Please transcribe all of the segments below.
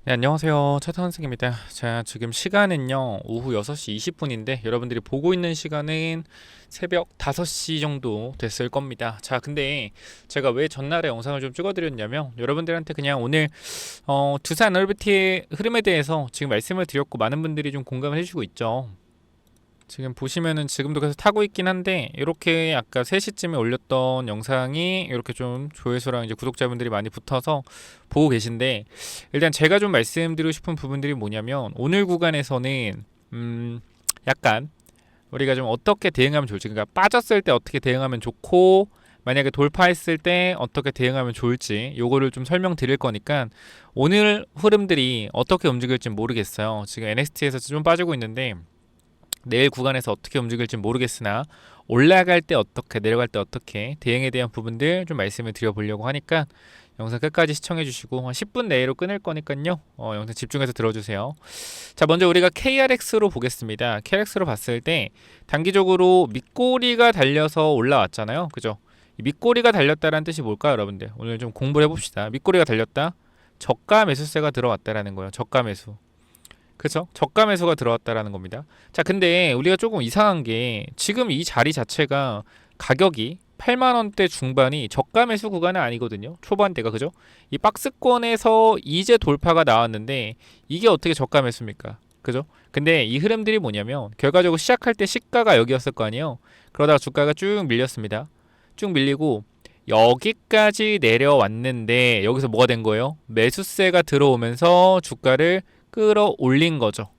네, 안녕하세요. 차탄승입니다. 자, 지금 시간은요, 오후 6시 20분인데, 여러분들이 보고 있는 시간은 새벽 5시 정도 됐을 겁니다. 자, 근데 제가 왜 전날에 영상을 좀 찍어드렸냐면, 여러분들한테 그냥 오늘, 두산 얼비티의 흐름에 대해서 지금 말씀을 드렸고, 많은 분들이 좀 공감을 해주고 있죠. 지금 보시면은 지금도 계속 타고 있긴 한데 이렇게 아까 3시쯤에 올렸던 영상이 이렇게 좀 조회수랑 이제 구독자분들이 많이 붙어서 보고 계신데, 일단 제가 좀 말씀드리고 싶은 부분들이 뭐냐면 오늘 구간에서는 약간 우리가 좀 어떻게 대응하면 좋을지, 그러니까 빠졌을 때 어떻게 대응하면 좋고 만약에 돌파했을 때 어떻게 대응하면 좋을지 요거를 좀 설명드릴 거니까, 오늘 흐름들이 어떻게 움직일지 모르겠어요. 지금 NXT에서 좀 빠지고 있는데 내일 구간에서 어떻게 움직일지 모르겠으나 올라갈 때 어떻게, 내려갈 때 어떻게 대응에 대한 부분들 좀 말씀을 드려보려고 하니까 영상 끝까지 시청해 주시고 한 10분 내로 끊을 거니까요, 영상 집중해서 들어주세요. 자, 먼저 우리가 KRX로 보겠습니다. KRX로 봤을 때 단기적으로 밑꼬리가 달려서 올라왔잖아요, 그죠? 이 밑꼬리가 달렸다는 뜻이 뭘까요, 여러분들? 오늘 좀 공부를 해봅시다. 밑꼬리가 달렸다, 저가 매수세가 들어왔다라는 거예요. 저가 매수. 그쵸? 저가 매수가 들어왔다라는 겁니다. 자, 근데 우리가 조금 이상한 게 지금 이 자리 자체가 가격이 8만 원대 중반이 저가 매수 구간은 아니거든요. 초반대가, 그죠? 이 박스권에서 이제 돌파가 나왔는데 이게 어떻게 저가 매수입니까? 그죠? 근데 이 흐름들이 뭐냐면 결과적으로 시작할 때 시가가 여기였을 거 아니에요. 그러다가 주가가 쭉 밀렸습니다. 쭉 밀리고 여기까지 내려왔는데 여기서 뭐가 된 거예요? 매수세가 들어오면서 주가를 끌어올린 거죠.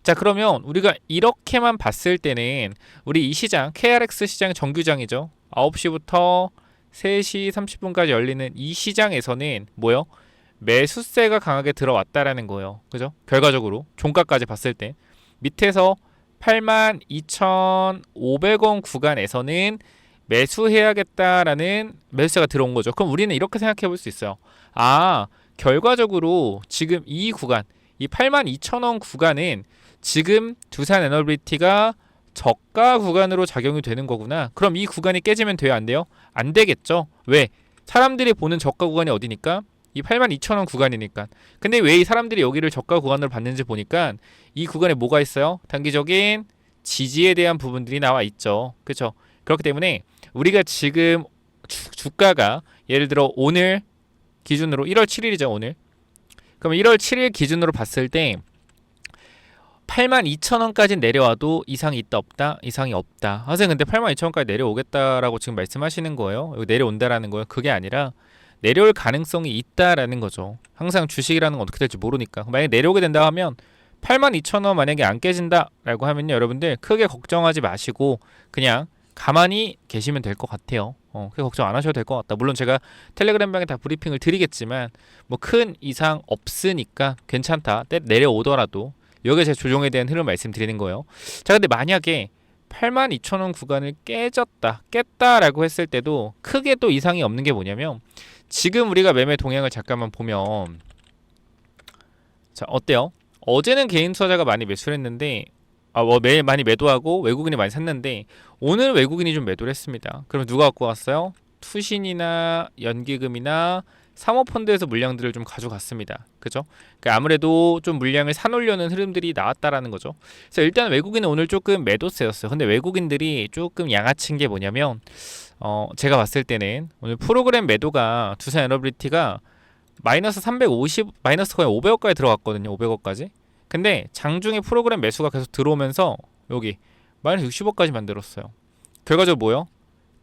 자, 그러면 우리가 이렇게만 봤을 때는 우리 이 시장, KRX 시장 정규장이죠. 9시부터 3시 30분까지 열리는 이 시장에서는 뭐요? 매수세가 강하게 들어왔다라는 거예요. 그죠? 결과적으로 종가까지 봤을 때 밑에서 82,500원 구간에서는 매수해야겠다라는 매수세가 들어온 거죠. 그럼 우리는 이렇게 생각해 볼 수 있어요. 아, 결과적으로 지금 이 구간, 이 82,000원 구간은 지금 두산 에너비티가 저가 구간으로 작용이 되는 거구나. 그럼 이 구간이 깨지면 돼요, 안 돼요? 안 되겠죠. 왜? 사람들이 보는 저가 구간이 어디니까? 이 82,000원 구간이니까. 근데 왜 이 사람들이 여기를 저가 구간으로 봤는지 보니까 이 구간에 뭐가 있어요? 단기적인 지지에 대한 부분들이 나와 있죠. 그렇죠? 그렇기 때문에 우리가 지금 주가가 예를 들어 오늘 기준으로 1월 7일이죠, 오늘. 그럼 1월 7일 기준으로 봤을 때 82,000원까지 내려와도 이상이 있다 없다? 이상이 없다. 선생님, 근데 82,000원까지 내려오겠다라고 지금 말씀하시는 거예요? 여기 내려온다라는 거예요? 그게 아니라 내려올 가능성이 있다라는 거죠. 항상 주식이라는 건 어떻게 될지 모르니까. 만약에 내려오게 된다 하면 82,000원 만약에 안 깨진다라고 하면요, 여러분들 크게 걱정하지 마시고 그냥 가만히 계시면 될 것 같아요. 크게 걱정 안 하셔도 될 것 같다. 물론 제가 텔레그램 방에 다 브리핑을 드리겠지만 뭐 큰 이상 없으니까 괜찮다. 내려오더라도 여기에 제 조정에 대한 흐름 말씀드리는 거예요. 자, 근데 만약에 82,000원 구간을 깼다라고 했을 때도 크게 또 이상이 없는 게 뭐냐면, 지금 우리가 매매 동향을 잠깐만 보면, 자, 어때요? 어제는 개인 투자자가 많이 매수를 했는데, 매일 많이 매도하고 외국인이 많이 샀는데 오늘 외국인이 좀 매도를 했습니다. 그럼 누가 갖고 왔어요? 투신이나 연기금이나 사모펀드에서 물량들을 좀 가져갔습니다. 그죠? 그러니까 아무래도 좀 물량을 사놓으려는 흐름들이 나왔다라는 거죠. 그래서 일단 외국인은 오늘 조금 매도세였어요. 근데 외국인들이 조금 양아친 게 뭐냐면, 제가 봤을 때는 오늘 프로그램 매도가 두산 에너비티가 마이너스 350, 마이너스 거의 500억까지 들어갔거든요. 500억까지. 근데 장중에 프로그램 매수가 계속 들어오면서 여기 마이너스 60억까지 만들었어요. 결과적으로 뭐요?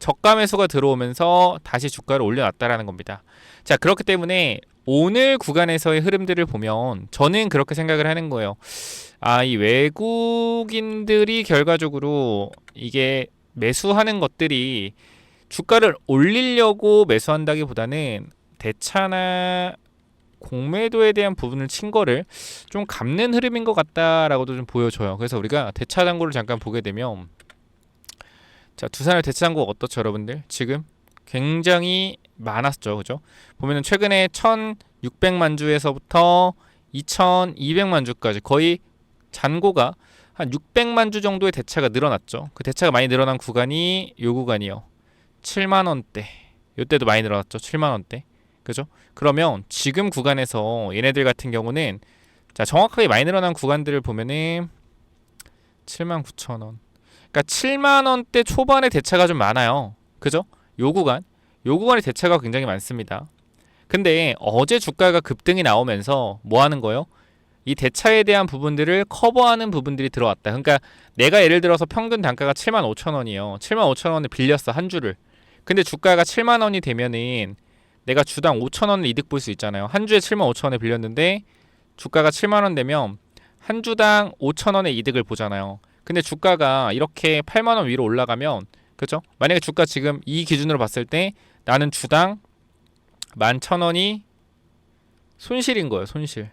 저가 매수가 들어오면서 다시 주가를 올려놨다라는 겁니다. 자, 그렇기 때문에 오늘 구간에서의 흐름들을 보면 저는 그렇게 생각을 하는 거예요. 아, 이 외국인들이 결과적으로 이게 매수하는 것들이 주가를 올리려고 매수한다기보다는 대차나 공매도에 대한 부분을 친 거를 좀 갚는 흐름인 것 같다라고도 좀 보여져요. 그래서 우리가 대차 잔고를 잠깐 보게 되면, 자, 두산의 대차 잔고가 어떻죠, 여러분들? 지금 굉장히 많았죠, 그죠? 보면은 최근에 1,600만 주에서부터 2,200만 주까지 거의 잔고가 한 600만 주 정도의 대차가 늘어났죠. 그 대차가 많이 늘어난 구간이 요 구간이요. 7만 원대. 요때도 많이 늘어났죠. 7만 원대. 그죠? 그러면 지금 구간에서 얘네들 같은 경우는 자, 정확하게 많이 늘어난 구간들을 보면은 79,000원. 그러니까 7만 원대 초반의 대차가 좀 많아요. 그죠? 요 구간. 요 구간의 대차가 굉장히 많습니다. 근데 어제 주가가 급등이 나오면서 뭐 하는 거예요? 이 대차에 대한 부분들을 커버하는 부분들이 들어왔다. 그러니까 내가 예를 들어서 평균 단가가 75,000원이에요. 75,000원을 빌렸어, 한 주를. 근데 주가가 7만 원이 되면은 내가 주당 5,000원을 이득 볼 수 있잖아요. 한 주에 75,000원에 빌렸는데 주가가 7만 원 되면 한 주당 5,000원의 이득을 보잖아요. 근데 주가가 이렇게 8만 원 위로 올라가면 그죠? 만약에 주가 지금 이 기준으로 봤을 때 나는 주당 11,000원이 손실인 거예요, 손실.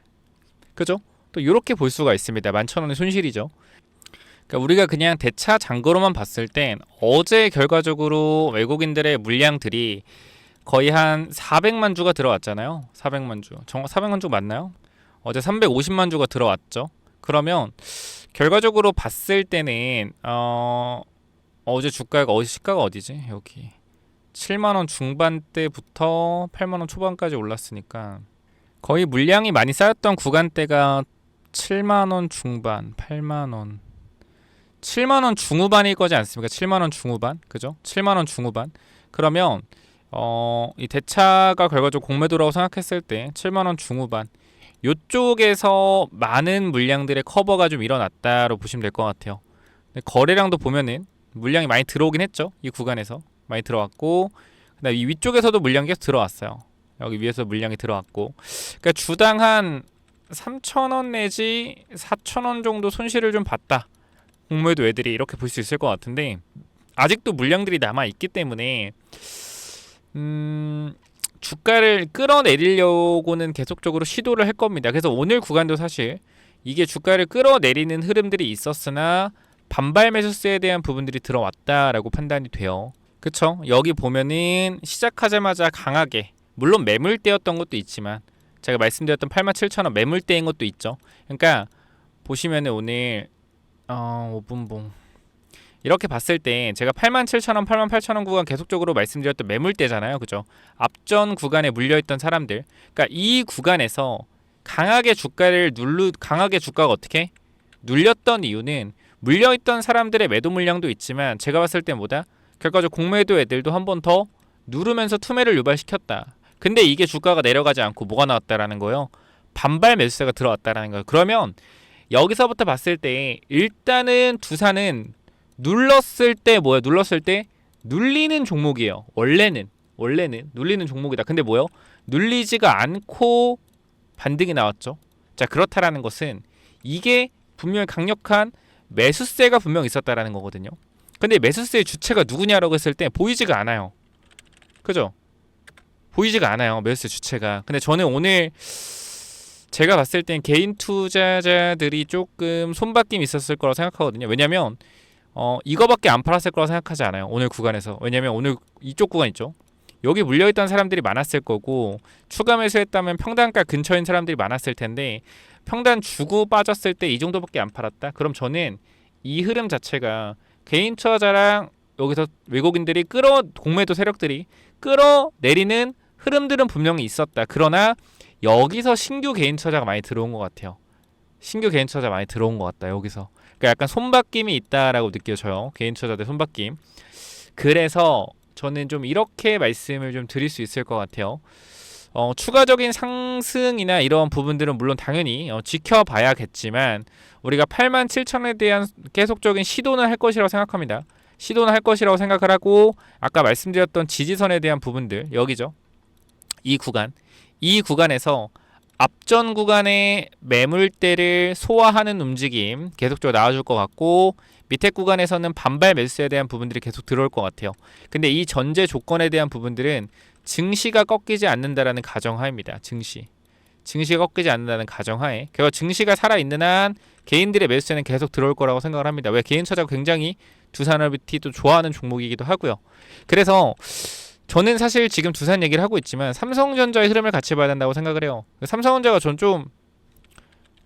그죠? 또 이렇게 볼 수가 있습니다. 11,000원의 손실이죠. 그러니까 우리가 그냥 대차 잔고로만 봤을 땐 어제 결과적으로 외국인들의 물량들이 거의 한 400만 주가 들어왔잖아요. 400만 주. 정말 400만 주 맞나요? 어제 350만 주가 들어왔죠. 그러면 결과적으로 봤을 때는 어제 주가가 시가가 어디지? 여기 7만 원 중반대부터 8만 원 초반까지 올랐으니까 거의 물량이 많이 쌓였던 구간대가 7만 원 중반, 8만 원, 7만 원 중후반일 거지 않습니까? 7만 원 중후반, 그죠? 7만 원 중후반. 그러면 이 대차가 결과적으로 공매도라고 생각했을 때 7만 원 중후반. 요쪽에서 많은 물량들의 커버가 좀 일어났다로 보시면 될 것 같아요. 근데 거래량도 보면은 물량이 많이 들어오긴 했죠. 이 구간에서 많이 들어왔고, 그다음에 이 위쪽에서도 물량이 계속 들어왔어요. 여기 위에서 물량이 들어왔고, 그러니까 주당 한 3,000원 내지 4,000원 정도 손실을 좀 봤다. 공매도 애들이 이렇게 볼 수 있을 것 같은데 아직도 물량들이 남아 있기 때문에 주가를 끌어내리려고는 계속적으로 시도를 할 겁니다. 그래서 오늘 구간도 사실 이게 주가를 끌어내리는 흐름들이 있었으나 반발 매수세에 대한 부분들이 들어왔다라고 판단이 돼요. 그쵸? 여기 보면은 시작하자마자 강하게 물론 매물대였던 것도 있지만 제가 말씀드렸던 87,000원 매물대인 것도 있죠. 그러니까 보시면은 오늘 5분봉 이렇게 봤을 때 제가 87,000원, 88,000원 구간 계속적으로 말씀드렸던 매물대잖아요. 그죠? 앞전 구간에 물려있던 사람들. 그러니까 이 구간에서 강하게 주가가 어떻게? 눌렸던 이유는 물려있던 사람들의 매도 물량도 있지만 제가 봤을 때 뭐다? 결과적으로 공매도 애들도 한 번 더 누르면서 투매를 유발시켰다. 근데 이게 주가가 내려가지 않고 뭐가 나왔다라는 거예요? 반발 매수세가 들어왔다라는 거예요. 그러면 여기서부터 봤을 때 일단은 두산은 눌렀을 때 뭐야? 눌렀을 때 눌리는 종목이에요. 원래는 눌리는 종목이다. 근데 뭐요? 눌리지가 않고 반등이 나왔죠. 자, 그렇다라는 것은 이게 분명히 강력한 매수세가 분명 있었다라는 거거든요. 근데 매수세의 주체가 누구냐라고 했을 때 보이지가 않아요. 그죠? 보이지가 않아요. 매수세 주체가. 근데 저는 오늘 제가 봤을 땐 개인 투자자들이 조금 손바뀜이 있었을 거라고 생각하거든요. 왜냐면 이거밖에 안 팔았을 거라고 생각하지 않아요. 오늘 구간에서. 왜냐면 오늘 이쪽 구간 있죠. 여기 물려있던 사람들이 많았을 거고 추가 매수했다면 평단가 근처인 사람들이 많았을 텐데 평단 주고 빠졌을 때 이 정도밖에 안 팔았다. 그럼 저는 이 흐름 자체가 개인 투자자랑 여기서 외국인들이 공매도 세력들이 끌어내리는 흐름들은 분명히 있었다. 그러나 여기서 신규 개인 투자자가 많이 들어온 것 같아요. 신규 개인 투자자 많이 들어온 것 같다. 여기서. 그러니까 약간 손바뀜이 있다라고 느껴져요. 개인 투자자들 손바뀜. 그래서 저는 좀 이렇게 말씀을 좀 드릴 수 있을 것 같아요. 추가적인 상승이나 이런 부분들은 물론 당연히 지켜봐야겠지만 우리가 87,000원에 대한 계속적인 시도는 할 것이라고 생각합니다. 시도는 할 것이라고 생각을 하고 아까 말씀드렸던 지지선에 대한 부분들 여기죠. 이 구간에서 앞전 구간의 매물대를 소화하는 움직임 계속적으로 나와줄 것 같고 밑에 구간에서는 반발 매수에 대한 부분들이 계속 들어올 것 같아요. 근데 이 전제 조건에 대한 부분들은 증시가 꺾이지 않는다라는 가정하에입니다. 증시가 꺾이지 않는다는 가정하에 결국 증시가 살아있는 한 개인들의 매수세는 계속 들어올 거라고 생각을 합니다. 왜? 개인 투자가 굉장히 두산업이티도 좋아하는 종목이기도 하고요. 그래서 저는 사실 지금 두산 얘기를 하고 있지만 삼성전자의 흐름을 같이 봐야 된다고 생각을 해요. 삼성전자가 전 좀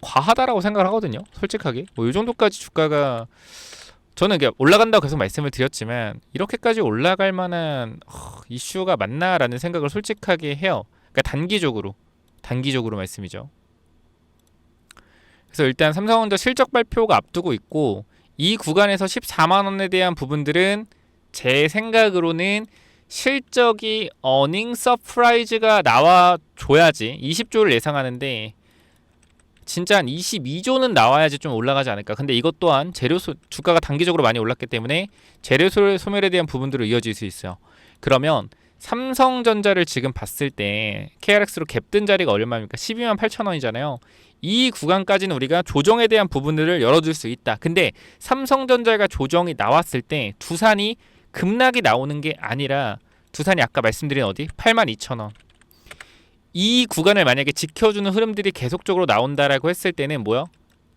과하다라고 생각을 하거든요. 솔직하게 이 정도까지 주가가 저는 올라간다고 계속 말씀을 드렸지만 이렇게까지 올라갈 만한 이슈가 맞나라는 생각을 솔직하게 해요. 그러니까 단기적으로 말씀이죠. 그래서 일단 삼성전자 실적 발표가 앞두고 있고 이 구간에서 14만 원에 대한 부분들은 제 생각으로는 실적이 어닝 서프라이즈가 나와줘야지 20조를 예상하는데 진짜 한 22조는 나와야지 좀 올라가지 않을까. 근데 이것 또한 주가가 단기적으로 많이 올랐기 때문에 재료 소멸에 대한 부분들로 이어질 수 있어요. 그러면 삼성전자를 지금 봤을 때 KRX로 갭든 자리가 얼마입니까? 12만 8천 원이잖아요. 이 구간까지는 우리가 조정에 대한 부분들을 열어줄 수 있다. 근데 삼성전자가 조정이 나왔을 때 두산이 급락이 나오는 게 아니라 두산이 아까 말씀드린 어디? 8만 2천 원. 이 구간을 만약에 지켜주는 흐름들이 계속적으로 나온다라고 했을 때는 뭐야?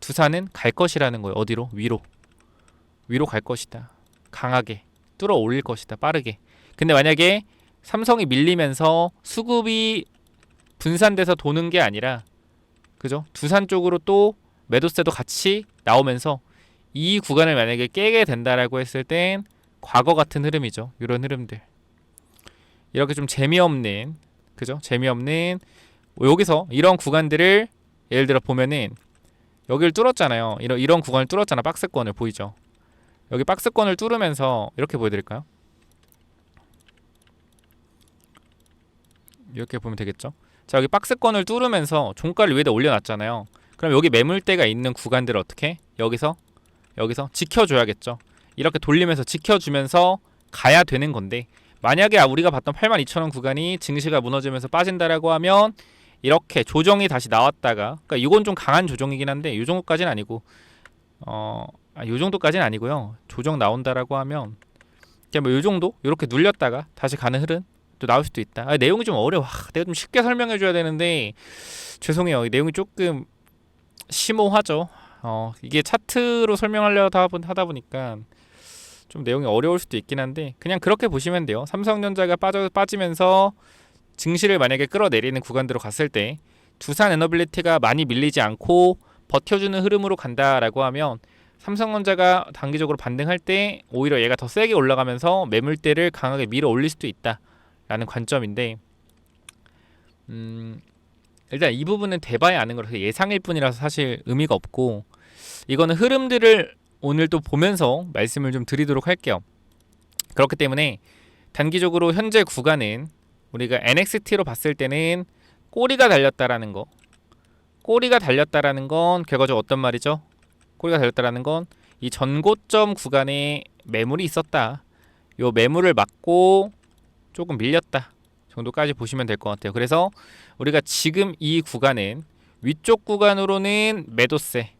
두산은 갈 것이라는 거예요. 어디로? 위로 갈 것이다. 강하게 뚫어 올릴 것이다. 빠르게. 근데 만약에 삼성이 밀리면서 수급이 분산돼서 도는 게 아니라 그죠? 두산 쪽으로 또 매도세도 같이 나오면서 이 구간을 만약에 깨게 된다라고 했을 땐 과거 같은 흐름이죠. 이런 흐름들. 이렇게 좀 재미없는 그죠? 재미없는 여기서 이런 구간들을 예를 들어 보면은 여기를 뚫었잖아요. 이런 구간을 뚫었잖아. 박스권을 보이죠? 여기 박스권을 뚫으면서 이렇게 보여드릴까요? 이렇게 보면 되겠죠? 자, 여기 박스권을 뚫으면서 종가를 위에다 올려놨잖아요. 그럼 여기 매물대가 있는 구간들을 어떻게? 여기서 지켜줘야겠죠. 이렇게 돌리면서 지켜주면서 가야 되는 건데 만약에 우리가 봤던 82,000원 구간이 증시가 무너지면서 빠진다라고 하면 이렇게 조정이 다시 나왔다가 그러니까 이건 좀 강한 조정이긴 한데 이 정도까지는 아니고 이 정도까지는 아니고요. 조정 나온다라고 하면 그냥 뭐 이 정도 이렇게 눌렸다가 다시 가는 흐름 또 나올 수도 있다. 내용이 좀 어려워. 내가 좀 쉽게 설명해 줘야 되는데 죄송해요. 내용이 조금 심오하죠. 이게 차트로 설명하려다 하다 보니까 좀 내용이 어려울 수도 있긴 한데 그냥 그렇게 보시면 돼요. 삼성전자가 빠지면서 증시를 만약에 끌어내리는 구간으로 갔을 때 두산 에너빌리티가 많이 밀리지 않고 버텨주는 흐름으로 간다라고 하면 삼성전자가 단기적으로 반등할 때 오히려 얘가 더 세게 올라가면서 매물대를 강하게 밀어 올릴 수도 있다라는 관점인데 일단 이 부분은 돼봐야 아는 거라서 예상일 뿐이라서 사실 의미가 없고 이거는 흐름들을 오늘 또 보면서 말씀을 좀 드리도록 할게요. 그렇기 때문에 단기적으로 현재 구간은 우리가 NXT로 봤을 때는 꼬리가 달렸다라는 건 결과적으로 어떤 말이죠? 꼬리가 달렸다라는 건 이 전고점 구간에 매물이 있었다. 요 매물을 막고 조금 밀렸다 정도까지 보시면 될 것 같아요. 그래서 우리가 지금 이 구간은 위쪽 구간으로는 매도세,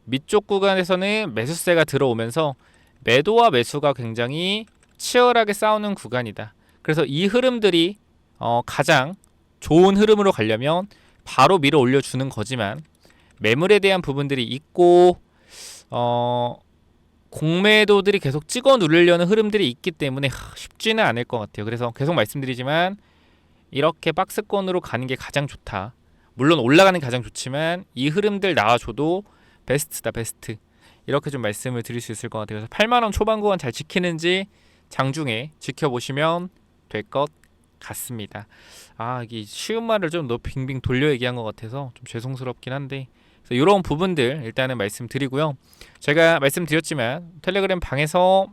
밑쪽 구간에서는 매수세가 들어오면서 매도와 매수가 굉장히 치열하게 싸우는 구간이다. 그래서 이 흐름들이 가장 좋은 흐름으로 가려면 바로 밀어 올려주는 거지만 매물에 대한 부분들이 있고 공매도들이 계속 찍어 누르려는 흐름들이 있기 때문에 쉽지는 않을 것 같아요. 그래서 계속 말씀드리지만 이렇게 박스권으로 가는 게 가장 좋다. 물론 올라가는 게 가장 좋지만 이 흐름들 나와줘도 베스트다 베스트. 이렇게 좀 말씀을 드릴 수 있을 것 같아요. 그래서 8만원 초반 구간 잘 지키는지 장중에 지켜보시면 될 것 같습니다. 이게 쉬운 말을 좀 더 빙빙 돌려 얘기한 것 같아서 좀 죄송스럽긴 한데 이런 부분들 일단은 말씀드리고요. 제가 말씀드렸지만 텔레그램 방에서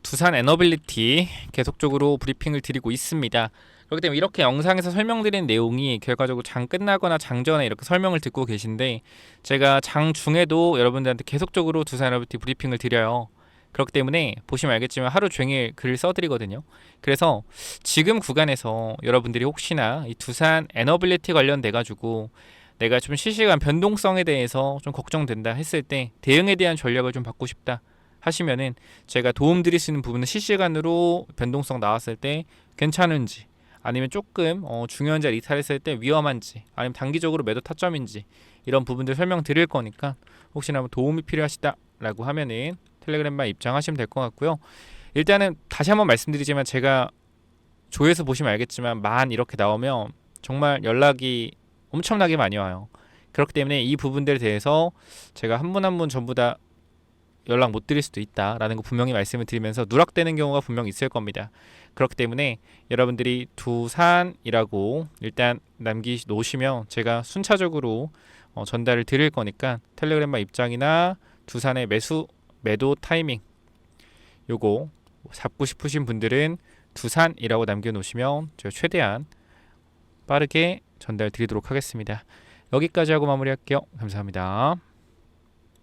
두산 에너빌리티 계속적으로 브리핑을 드리고 있습니다. 그렇기 때문에 이렇게 영상에서 설명드린 내용이 결과적으로 장 끝나거나 장 전에 이렇게 설명을 듣고 계신데 제가 장 중에도 여러분들한테 계속적으로 두산 에너빌리티 브리핑을 드려요. 그렇기 때문에 보시면 알겠지만 하루 종일 글을 써드리거든요. 그래서 지금 구간에서 여러분들이 혹시나 이 두산 에너빌리티 관련돼 가지고 내가 좀 실시간 변동성에 대해서 좀 걱정된다 했을 때 대응에 대한 전략을 좀 받고 싶다 하시면은 제가 도움 드릴 수 있는 부분은 실시간으로 변동성 나왔을 때 괜찮은지 아니면 조금 중요한 자리 이탈했을 때 위험한지 아니면 단기적으로 매도 타점인지 이런 부분들 설명 드릴 거니까 혹시나 도움이 필요하시다라고 하면은 텔레그램만 입장하시면 될 것 같고요. 일단은 다시 한번 말씀드리지만 제가 조회수 보시면 알겠지만 이렇게 나오면 정말 연락이 엄청나게 많이 와요. 그렇기 때문에 이 부분들에 대해서 제가 한 분 한 분 전부 다 연락 못 드릴 수도 있다라는 거 분명히 말씀을 드리면서 누락되는 경우가 분명 있을 겁니다. 그렇기 때문에 여러분들이 두산이라고 일단 남기놓으시면 제가 순차적으로 전달을 드릴 거니까 텔레그램바 입장이나 두산의 매도 타이밍 요거 잡고 싶으신 분들은 두산이라고 남겨놓으시면 제가 최대한 빠르게 전달 드리도록 하겠습니다. 여기까지 하고 마무리할게요. 감사합니다.